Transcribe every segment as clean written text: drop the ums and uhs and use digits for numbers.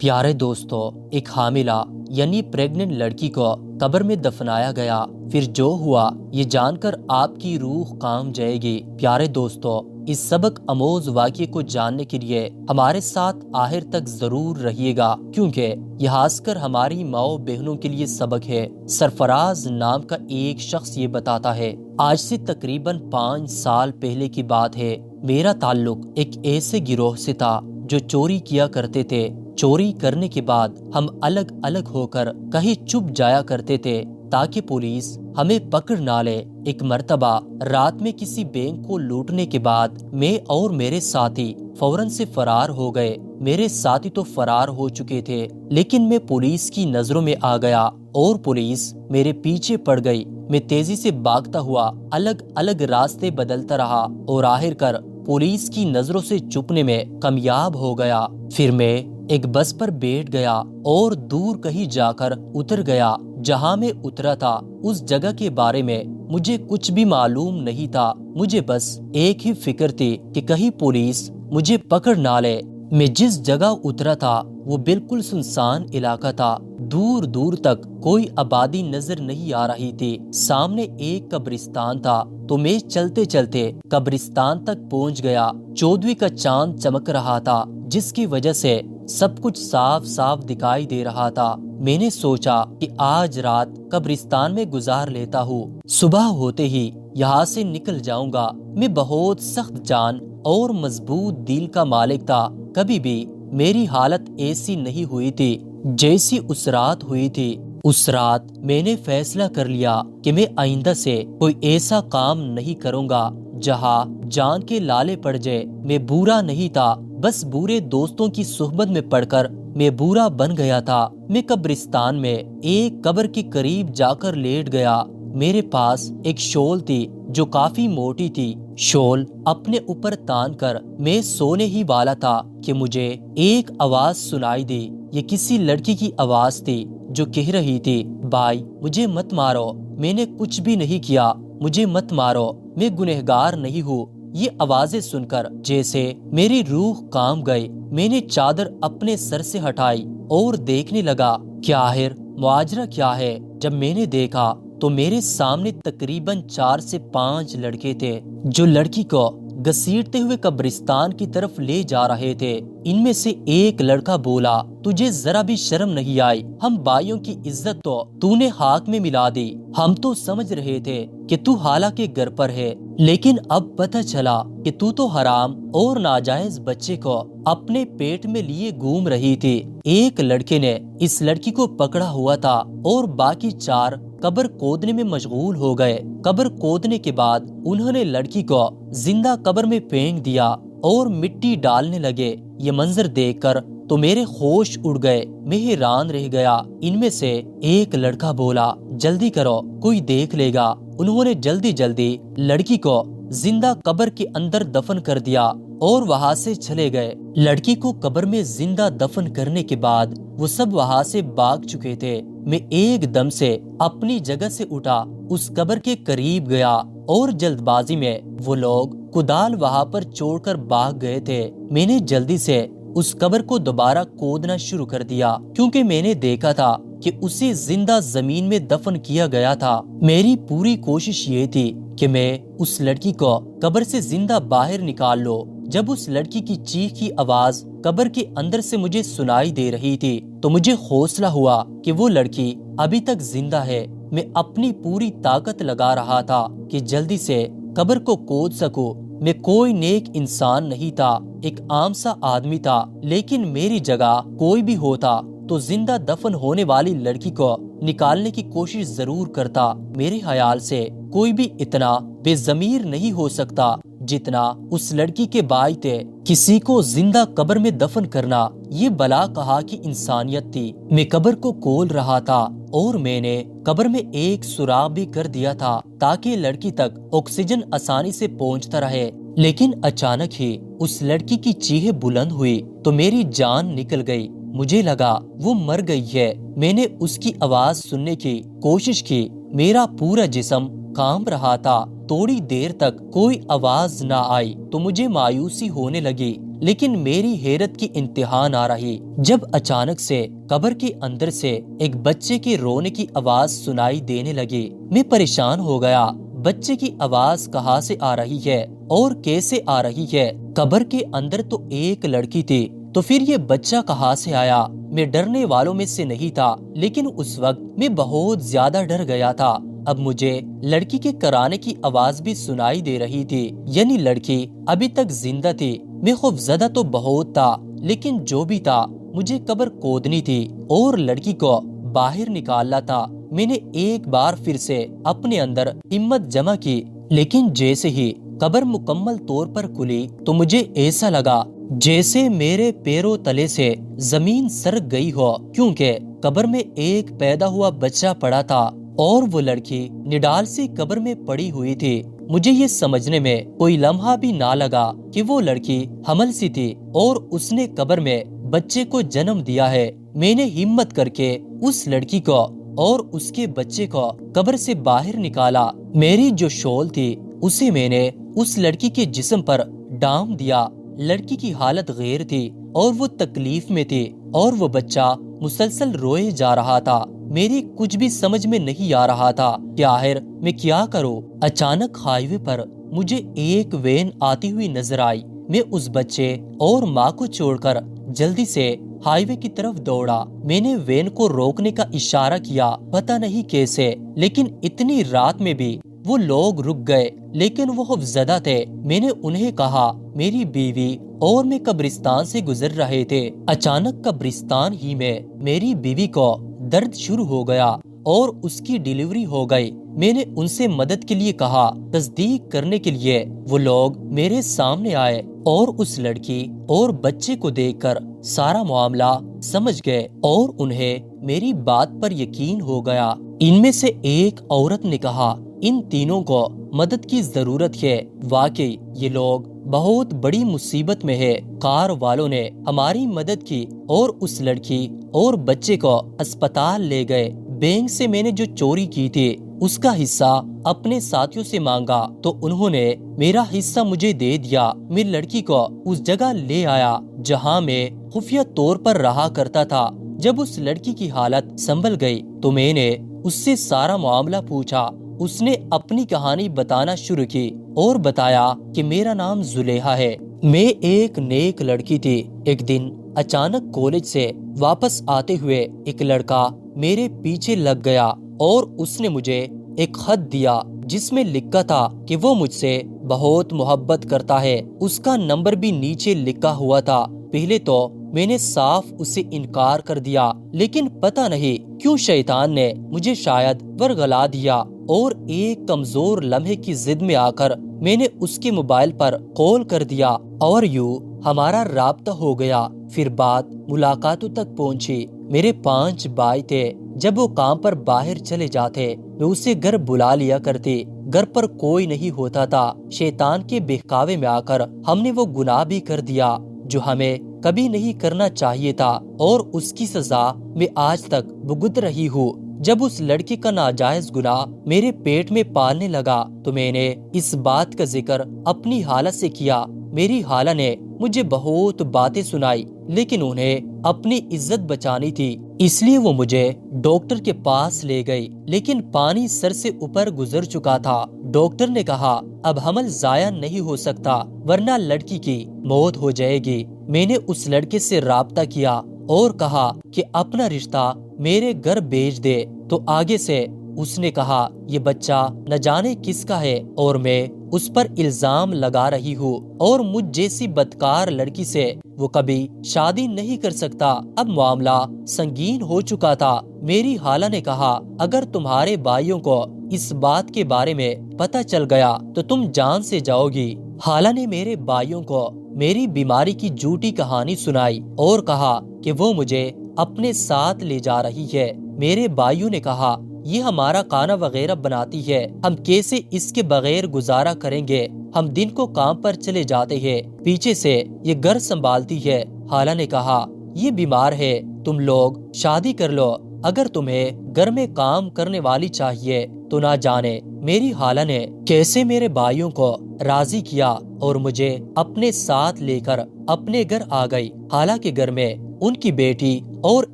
پیارے دوستو، ایک حاملہ یعنی پریگننٹ لڑکی کو قبر میں دفنایا گیا، پھر جو ہوا یہ جان کر آپ کی روح کانپ جائے گی۔ پیارے دوستو، اس سبق آموز واقعے کو جاننے کے لیے ہمارے ساتھ آخر تک ضرور رہیے گا، کیونکہ یہ خاص کر ہماری ماؤں بہنوں کے لیے سبق ہے۔ سرفراز نام کا ایک شخص یہ بتاتا ہے، آج سے تقریباً 5 سال پہلے کی بات ہے، میرا تعلق ایک ایسے گروہ سے تھا جو چوری کیا کرتے تھے۔ چوری کرنے کے بعد ہم الگ الگ ہو کر کہیں چھپ جایا کرتے تھے تاکہ پولیس ہمیں پکڑ نہ لے۔ ایک مرتبہ رات میں کسی بینک کو لوٹنے کے بعد میں اور میرے ساتھی فوراً سے فرار ہو گئے۔ میرے ساتھی تو فرار ہو چکے تھے، لیکن میں پولیس کی نظروں میں آ گیا اور پولیس میرے پیچھے پڑ گئی۔ میں تیزی سے بھاگتا ہوا الگ الگ راستے بدلتا رہا اور آخر کر پولیس کی نظروں سے چھپنے میں کامیاب ہو گیا۔ پھر میں ایک بس پر بیٹھ گیا اور دور کہیں جا کر اتر گیا۔ جہاں میں اترا تھا اس جگہ کے بارے میں مجھے کچھ بھی معلوم نہیں تھا، مجھے بس ایک ہی فکر تھی کہ کہیں پولیس مجھے پکڑ نہ لے۔ میں جس جگہ اترا تھا وہ بالکل سنسان علاقہ تھا، دور دور تک کوئی آبادی نظر نہیں آ رہی تھی۔ سامنے ایک قبرستان تھا تو میں چلتے چلتے قبرستان تک پہنچ گیا۔ 14ویں کا چاند چمک رہا تھا، جس کی وجہ سے سب کچھ صاف صاف دکھائی دے رہا تھا۔ میں نے سوچا کہ آج رات قبرستان میں گزار لیتا ہوں، صبح ہوتے ہی یہاں سے نکل جاؤں گا۔ میں بہت سخت جان اور مضبوط دل کا مالک تھا، کبھی بھی میری حالت ایسی نہیں ہوئی تھی جیسی اس رات ہوئی تھی۔ اس رات میں نے فیصلہ کر لیا کہ میں آئندہ سے کوئی ایسا کام نہیں کروں گا جہاں جان کے لالے پڑ جائے۔ میں برا نہیں تھا، بس برے دوستوں کی صحبت میں پڑ کر میں برا بن گیا تھا۔ میں قبرستان میں ایک قبر کے قریب جا کر لیٹ گیا۔ میرے پاس ایک شال تھی جو کافی موٹی تھی۔ شال اپنے اوپر تان کر میں سونے ہی والا تھا کہ مجھے ایک آواز سنائی دی۔ یہ کسی لڑکی کی آواز تھی جو کہہ رہی تھی، بھائی مجھے مت مارو، میں نے کچھ بھی نہیں کیا، مجھے مت مارو، میں گنہگار نہیں ہوں۔ یہ آوازیں سن کر جیسے میری روح کانپ گئی۔ میں نے چادر اپنے سر سے ہٹائی اور دیکھنے لگا کہ آخر ماجرا کیا ہے۔ جب میں نے دیکھا تو میرے سامنے تقریباً 4 سے 5 لڑکے تھے جو لڑکی کو گھسیٹتے ہوئے قبرستان کی طرف لے جا رہے تھے۔ ان میں سے ایک لڑکا بولا، تجھے ذرا بھی شرم نہیں آئی؟ ہم بھائیوں کی عزت تو نے خاک میں ملا دی۔ ہم تو سمجھ رہے تھے کہ تو حالانکہ گھر پر ہے، لیکن اب پتہ چلا کہ تو حرام اور ناجائز بچے کو اپنے پیٹ میں لیے گھوم رہی تھی۔ ایک لڑکے نے اس لڑکی کو پکڑا ہوا تھا اور باقی 4 قبر کھودنے میں مشغول ہو گئے۔ قبر کھودنے کے بعد انہوں نے لڑکی کو زندہ قبر میں پھینک دیا اور مٹی ڈالنے لگے۔ یہ منظر دیکھ کر تو میرے ہوش اڑ گئے، میں حیران رہ گیا۔ ان میں سے ایک لڑکا بولا، جلدی کرو کوئی دیکھ لے گا۔ انہوں نے جلدی جلدی لڑکی کو زندہ قبر کے اندر دفن کر دیا اور وہاں سے چلے گئے۔ لڑکی کو قبر میں زندہ دفن کرنے کے بعد وہ سب وہاں سے بھاگ چکے تھے۔ میں ایک دم سے اپنی جگہ سے اٹھا، اس قبر کے قریب گیا اور جلد بازی میں وہ لوگ کدال وہاں پر چھوڑ کر بھاگ گئے تھے۔ میں نے جلدی سے اس قبر کو دوبارہ کھودنا شروع کر دیا، کیونکہ میں نے دیکھا تھا کہ اسے زندہ زمین میں دفن کیا گیا تھا۔ میری پوری کوشش یہ تھی کہ میں اس لڑکی کو قبر سے زندہ باہر نکال لوں۔ جب اس لڑکی کی چیخ کی آواز قبر کے اندر سے مجھے سنائی دے رہی تھی تو مجھے حوصلہ ہوا کہ وہ لڑکی ابھی تک زندہ ہے۔ میں اپنی پوری طاقت لگا رہا تھا کہ جلدی سے قبر کو کھود سکوں۔ میں کوئی نیک انسان نہیں تھا، ایک عام سا آدمی تھا، لیکن میری جگہ کوئی بھی ہوتا تو زندہ دفن ہونے والی لڑکی کو نکالنے کی کوشش ضرور کرتا۔ میرے خیال سے کوئی بھی اتنا بے ضمیر نہیں ہو سکتا جتنا اس لڑکی کے بھائی تھے۔ کسی کو زندہ قبر میں دفن کرنا یہ بلا کہا کی انسانیت تھی۔ میں قبر کو کھول رہا تھا اور میں نے قبر میں ایک سوراخ بھی کر دیا تھا تاکہ لڑکی تک آکسیجن آسانی سے پہنچتا رہے۔ لیکن اچانک ہی اس لڑکی کی چیخیں بلند ہوئی تو میری جان نکل گئی۔ مجھے لگا وہ مر گئی ہے۔ میں نے اس کی آواز سننے کی کوشش کی، میرا پورا جسم کانپ رہا تھا۔ تھوڑی دیر تک کوئی آواز نہ آئی تو مجھے مایوسی ہونے لگی۔ لیکن میری حیرت کی انتہا نہ رہی جب اچانک سے قبر کے اندر سے ایک بچے کے رونے کی آواز سنائی دینے لگی۔ میں پریشان ہو گیا، بچے کی آواز کہاں سے آ رہی ہے اور کیسے آ رہی ہے؟ قبر کے اندر تو ایک لڑکی تھی، تو پھر یہ بچہ کہاں سے آیا؟ میں ڈرنے والوں میں سے نہیں تھا، لیکن اس وقت میں بہت زیادہ ڈر گیا تھا۔ اب مجھے لڑکی کے کرانے کی آواز بھی سنائی دے رہی تھی، یعنی لڑکی ابھی تک زندہ تھی۔ میں خوفزدہ تو بہت تھا، لیکن جو بھی تھا مجھے قبر کھودنی تھی اور لڑکی کو باہر نکالنا تھا۔ میں نے ایک بار پھر سے اپنے اندر ہمت جمع کی، لیکن جیسے ہی قبر مکمل طور پر کھلی تو مجھے ایسا لگا جیسے میرے پیروں تلے سے زمین سرک گئی ہو، کیونکہ قبر میں ایک پیدا ہوا بچہ پڑا تھا اور وہ لڑکی نڈال سے قبر میں پڑی ہوئی تھی۔ مجھے یہ سمجھنے میں کوئی لمحہ بھی نہ لگا کہ وہ لڑکی حمل سی تھی اور اس نے قبر میں بچے کو جنم دیا ہے۔ میں نے ہمت کر کے اس لڑکی کو اور اس کے بچے کو قبر سے باہر نکالا۔ میری جو شال تھی اسے میں نے اس لڑکی کے جسم پر ڈام دیا۔ لڑکی کی حالت غیر تھی اور وہ تکلیف میں تھی اور وہ بچہ مسلسل روئے جا رہا تھا۔ میری کچھ بھی سمجھ میں نہیں آ رہا تھا کہ آخر میں کیا کروں۔ اچانک ہائی وے پر مجھے ایک وین آتی ہوئی نظر آئی۔ میں اس بچے اور ماں کو چھوڑ کر جلدی سے ہائی وے کی طرف دوڑا۔ میں نے وین کو روکنے کا اشارہ کیا، پتہ نہیں کیسے، لیکن اتنی رات میں بھی وہ لوگ رک گئے، لیکن وہ خوفزدہ تھے۔ میں نے انہیں کہا میری بیوی اور میں قبرستان سے گزر رہے تھے۔ اچانک قبرستان ہی میں میری بیوی کو درد شروع ہو گیا اور اس کی ڈیلیوری ہو گئی۔ میں نے ان سے مدد کے لیے کہا۔ تصدیق کرنے کے لیے وہ لوگ میرے سامنے آئے اور اس لڑکی اور بچے کو دیکھ کر سارا معاملہ سمجھ گئے اور انہیں میری بات پر یقین ہو گیا۔ ان میں سے ایک عورت نے کہا ان تینوں کو مدد کی ضرورت ہے، واقعی یہ لوگ بہت بڑی مصیبت میں ہے۔ کار والوں نے ہماری مدد کی اور اس لڑکی اور بچے کو اسپتال لے گئے۔ بینک سے میں نے جو چوری کی تھی اس کا حصہ اپنے ساتھیوں سے مانگا تو انہوں نے میرا حصہ مجھے دے دیا۔ میں لڑکی کو اس جگہ لے آیا جہاں میں خفیہ طور پر رہا کرتا تھا۔ جب اس لڑکی کی حالت سنبھل گئی تو میں نے اس سے سارا معاملہ پوچھا۔ اس نے اپنی کہانی بتانا شروع کی اور بتایا کہ میرا نام زلیخا ہے، میں ایک نیک لڑکی تھی۔ ایک دن اچانک کالج سے واپس آتے ہوئے ایک لڑکا میرے پیچھے لگ گیا اور اس نے مجھے ایک خط دیا جس میں لکھا تھا کہ وہ مجھ سے بہت محبت کرتا ہے۔ اس کا نمبر بھی نیچے لکھا ہوا تھا۔ پہلے تو میں نے صاف اسے انکار کر دیا، لیکن پتہ نہیں کیوں شیطان نے مجھے شاید ورغلا دیا اور ایک کمزور لمحے کی ضد میں آ کر میں نے اس کے موبائل پر کال کر دیا اور یوں ہمارا رابطہ ہو گیا۔ پھر بات ملاقاتوں تک پہنچی۔ میرے 5 بھائی تھے۔ جب وہ کام پر باہر چلے جاتے میں اسے گھر بلا لیا کرتی۔ گھر پر کوئی نہیں ہوتا تھا۔ شیطان کے بہکاوے میں آ کر ہم نے وہ گناہ بھی کر دیا جو ہمیں کبھی نہیں کرنا چاہیے تھا اور اس کی سزا میں آج تک بھگت رہی ہوں۔ جب اس لڑکی کا ناجائز گناہ میرے پیٹ میں پالنے لگا تو میں نے اس بات کا ذکر اپنی خالہ سے کیا۔ میری خالہ نے مجھے بہت باتیں سنائی، لیکن انہیں اپنی عزت بچانی تھی، اس لیے وہ مجھے ڈاکٹر کے پاس لے گئی، لیکن پانی سر سے اوپر گزر چکا تھا۔ ڈاکٹر نے کہا اب حمل ضائع نہیں ہو سکتا ورنہ لڑکی کی موت ہو جائے گی۔ میں نے اس لڑکے سے رابطہ کیا اور کہا کہ اپنا رشتہ میرے گھر بھیج دے، تو آگے سے اس نے کہا یہ بچہ نہ جانے کس کا ہے اور میں اس پر الزام لگا رہی ہوں اور مجھ جیسی بدکار لڑکی سے وہ کبھی شادی نہیں کر سکتا۔ اب معاملہ سنگین ہو چکا تھا۔ میری خالہ نے کہا اگر تمہارے بھائیوں کو اس بات کے بارے میں پتہ چل گیا تو تم جان سے جاؤ گی۔ خالہ نے میرے بھائیوں کو میری بیماری کی جھوٹی کہانی سنائی اور کہا کہ وہ مجھے اپنے ساتھ لے جا رہی ہے۔ میرے بھائیوں نے کہا یہ ہمارا کھانا وغیرہ بناتی ہے، ہم کیسے اس کے بغیر گزارا کریں گے؟ ہم دن کو کام پر چلے جاتے ہیں، پیچھے سے یہ گھر سنبھالتی ہے۔ خالہ نے کہا یہ بیمار ہے، تم لوگ شادی کر لو، اگر تمہیں گھر میں کام کرنے والی چاہیے تو نہ جانے میری خالہ نے کیسے میرے بھائیوں کو راضی کیا۔ اور مجھے اپنے ساتھ لے کر اپنے گھر آ گئی۔ حالانکہ گھر میں ان کی بیٹی اور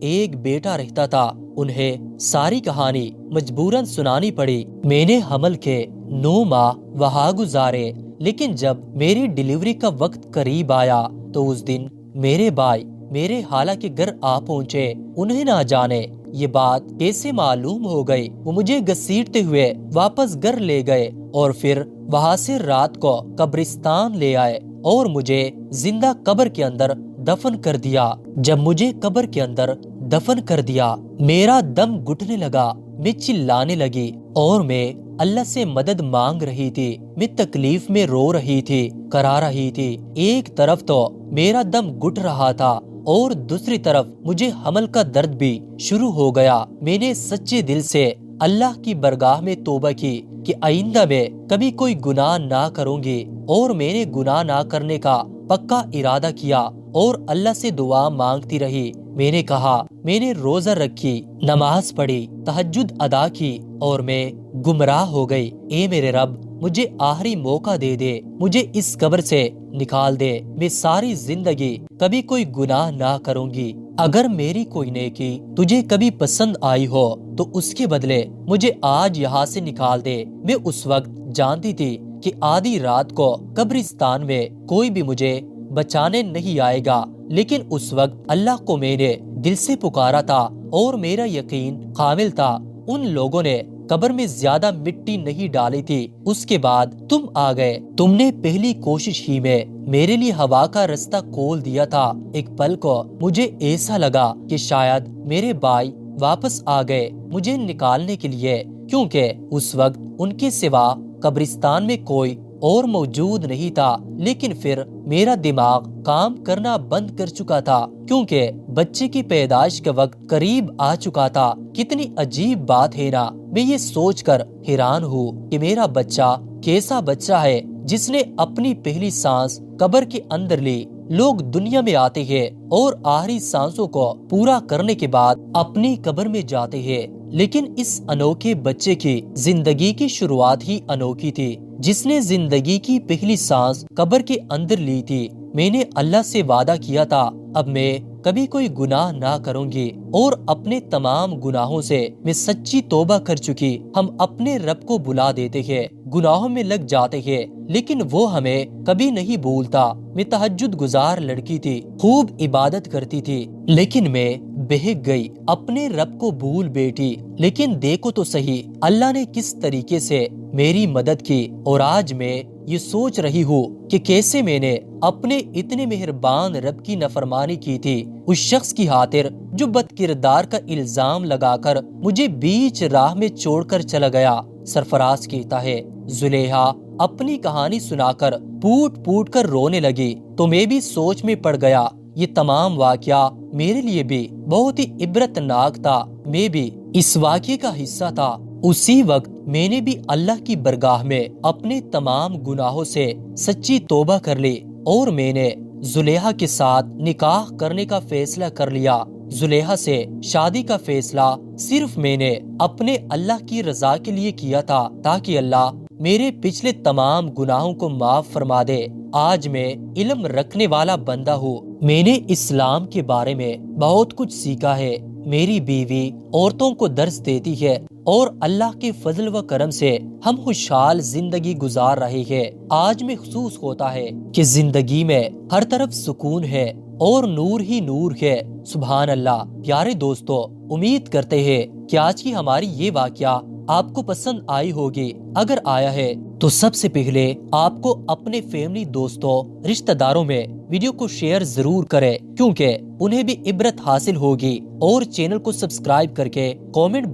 ایک بیٹا رہتا تھا۔ انہیں ساری کہانی مجبوراً سنانی پڑی۔ میں نے حمل کے 9 ماہ وہاں گزارے، لیکن جب میری ڈیلیوری کا وقت قریب آیا تو اس دن میرے بھائی میرے خالہ کے گھر آ پہنچے۔ انہیں نہ جانے یہ بات کیسے معلوم ہو گئی، وہ مجھے گھسیٹتے ہوئے واپس گھر لے گئے اور پھر وہاں سے رات کو قبرستان لے آئے اور مجھے زندہ قبر کے اندر دفن کر دیا۔ جب مجھے قبر کے اندر دفن کر دیا، میرا دم گھٹنے لگا، میں چلانے لگی اور میں اللہ سے مدد مانگ رہی تھی۔ میں تکلیف میں رو رہی تھی، کرا رہی تھی۔ ایک طرف تو میرا دم گھٹ رہا تھا اور دوسری طرف مجھے حمل کا درد بھی شروع ہو گیا۔ میں نے سچے دل سے اللہ کی بارگاہ میں توبہ کی کہ آئندہ میں کبھی کوئی گناہ نہ کروں گی، اور میں نے گناہ نہ کرنے کا پکا ارادہ کیا اور اللہ سے دعا مانگتی رہی۔ میں نے کہا، میں نے روزہ رکھی، نماز پڑھی، تہجد ادا کی اور میں گمراہ ہو گئی۔ اے میرے رب، مجھے آخری موقع دے دے، مجھے اس قبر سے نکال دے۔ میں ساری زندگی کبھی کوئی گناہ نہ کروں گی۔ اگر میری کوئی نیکی تجھے کبھی پسند آئی ہو تو اس کے بدلے مجھے آج یہاں سے نکال دے۔ میں اس وقت جانتی تھی کہ آدھی رات کو قبرستان میں کوئی بھی مجھے بچانے نہیں آئے گا، لیکن اس وقت اللہ کو میں نے دل سے پکارا تھا اور میرا یقین کامل تھا۔ ان لوگوں نے قبر میں زیادہ مٹی نہیں ڈالی تھی۔ اس کے بعد تم آ گئے۔ تم نے پہلی کوشش ہی میں میرے لیے ہوا کا رستہ کھول دیا تھا۔ ایک پل کو مجھے ایسا لگا کہ شاید میرے بھائی واپس آ گئے مجھے نکالنے کے لیے، کیونکہ اس وقت ان کے سوا قبرستان میں کوئی اور موجود نہیں تھا۔ لیکن پھر میرا دماغ کام کرنا بند کر چکا تھا، کیونکہ بچے کی پیدائش کا وقت قریب آ چکا تھا۔ کتنی عجیب بات ہے نا، میں یہ سوچ کر حیران ہوں کہ میرا بچہ کیسا بچہ ہے جس نے اپنی پہلی سانس قبر کے اندر لی۔ لوگ دنیا میں آتے ہیں اور آخری سانسوں کو پورا کرنے کے بعد اپنی قبر میں جاتے ہیں، لیکن اس انوکھے بچے کی زندگی کی شروعات ہی انوکھی تھی، جس نے زندگی کی پہلی سانس قبر کے اندر لی تھی۔ میں نے اللہ سے وعدہ کیا تھا، اب میں کبھی کوئی گناہ نہ کروں گی، اور اپنے تمام گناہوں سے میں سچی توبہ کر چکی۔ ہم اپنے رب کو بلا دیتے ہیں، گناہوں میں لگ جاتے ہیں، لیکن وہ ہمیں کبھی نہیں بھولتا۔ میں تہجد گزار لڑکی تھی، خوب عبادت کرتی تھی، لیکن میں بہک گئی، اپنے رب کو بھول بیٹھی۔ لیکن دیکھو تو صحیح اللہ نے کس طریقے سے میری مدد کی، اور آج میں یہ سوچ رہی ہوں کہ کیسے میں نے اپنے اتنے مہربان رب کی نافرمانی کی تھی، اس شخص کی خاطر جو بد کردار کا الزام لگا کر مجھے بیچ راہ میں چھوڑ کر چلا گیا۔ سرفراز کہتا ہے، زلیخا اپنی کہانی سنا کر پوٹ پوٹ کر رونے لگی تو میں بھی سوچ میں پڑ گیا۔ یہ تمام واقعہ میرے لیے بھی بہت ہی عبرت ناک تھا، میں بھی اس واقعے کا حصہ تھا۔ اسی وقت میں نے بھی اللہ کی بارگاہ میں اپنے تمام گناہوں سے سچی توبہ کر لی، اور میں نے زلیخا کے ساتھ نکاح کرنے کا فیصلہ کر لیا۔ زلیخا سے شادی کا فیصلہ صرف میں نے اپنے اللہ کی رضا کے لیے کیا تھا، تاکہ اللہ میرے پچھلے تمام گناہوں کو معاف فرما دے۔ آج میں علم رکھنے والا بندہ ہوں۔ میں نے اسلام کے بارے میں بہت کچھ سیکھا ہے۔ میری بیوی عورتوں کو درس دیتی ہے، اور اللہ کے فضل و کرم سے ہم خوشحال زندگی گزار رہے ہیں۔ آج محسوس ہوتا ہے کہ زندگی میں ہر طرف سکون ہے اور نور ہی نور ہے۔ سبحان اللہ۔ پیارے دوستو، امید کرتے ہیں کہ آج کی ہماری یہ واقعہ آپ کو پسند آئی ہوگی۔ اگر آیا ہے تو سب سے پہلے آپ کو اپنے فیملی، دوستوں، رشتہ داروں میں ویڈیو کو شیئر ضرور کریں، کیونکہ انہیں بھی عبرت حاصل ہوگی، اور چینل کو سبسکرائب کر کے کامنٹ